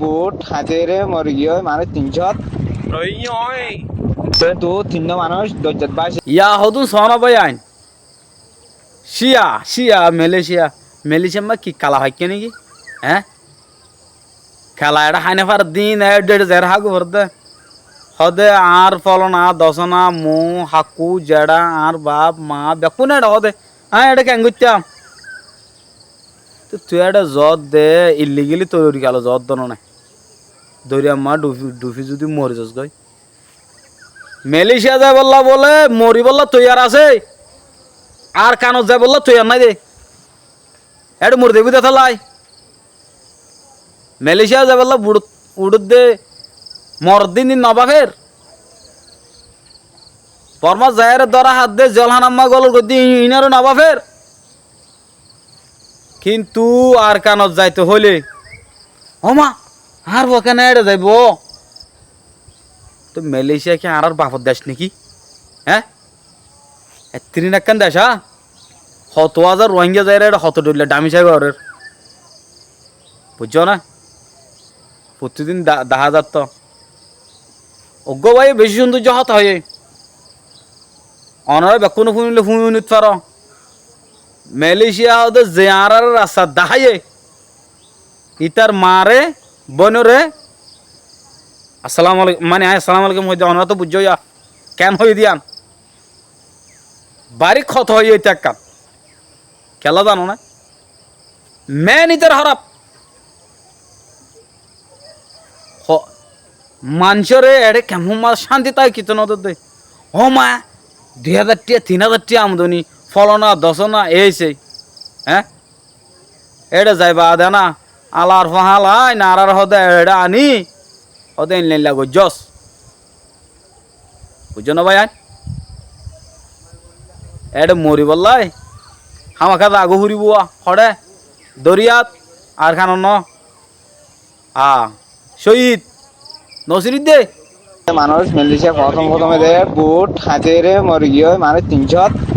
বুট হাতেরে মরগি হয় মানুষ 300 তো 3 মানুষ 10 বাস Ya hodun sonra bayan. Şia Malaysia. Malaysia ma ki kala hakke niki? He? Kala এটা হাইনে ফার দিন 1.5 হাগু ভরদে হদে আর ফলনা দশনা মু হাকু জেডা আর বাপ মা বেকুন এটা হদে হ্যাঁ এটা কেন করতাম তো তুই এটা জত দে ইলিগেলি তৈরি গেল জত দন না দরিয়া মা ডুফি ডুফি যদি মরে যাস গই মালয়েশিয়া যায় বললা বলে মরি বললা তৈয়ার আছে আর কানত যায় বললা তৈয়ার নাই দে এটা মরে দেবি দেখা লাই মালয়েশিয়া যায় বললা উড়ুদ দে মরদিন দিন নবা ফের পরমা জায়ের দরা হাত দে জলহানাম্মা গলর গদি ইনারও নবা ফের কিন্তু আর কানত যাইতে হইলে ওমা আর বকেন এটা যাইব তো মালয়েশিয়া কি আর বাপর দেশ নাকি হ্যাঁ ত্রিনাক্কান দেশ হ্যাঁ 100,000 রোহিঙ্গা যায় এটা 100 ডলার দামি চাই ঘরের বুঝছো না প্রতিদিন 10,000 তো অজ্ঞ ভাই বেশি সৌন্দর্য হত হয় অনারা বেকুনো ফুমিলে ফুমি নিতে পারো মালয়েশিয়া ওদের যে আর রাস্তা দেখাইয়ে ইতার মারে বনরে আসসালামু আলাইকুম মানে আসসালামু আলাইকুম হইতে অনারা তো বুঝছো ইয়া কেন হয়ে দিয়ান বাড়ি ক্ষত হয়ে যেতে এক কাম খেলা জানো না মেন ইতার হারাপ মানুষরে এড়ে কেমন মা শান্তি তাই কিতো নজর দে ও মা 2,000 টিয়া 3,000 টিয়া আমদনি ফলনা দশনা এই সেই হ্যাঁ এটা যাইবা দে না আলার ফাহালাই নারার হদে এটা আনি হদে ইনলাইন লাগো জস বুঝছো না ভাই এটা মরি বললাই হামাখা আগু ফুরিব হড়ে দরিয়াত আর খান ন শহীদ নসির দে মানুষ মালয়েশিয়া প্রথমে দেয় বুট হাতেরে মরগি হয় মানুষ 300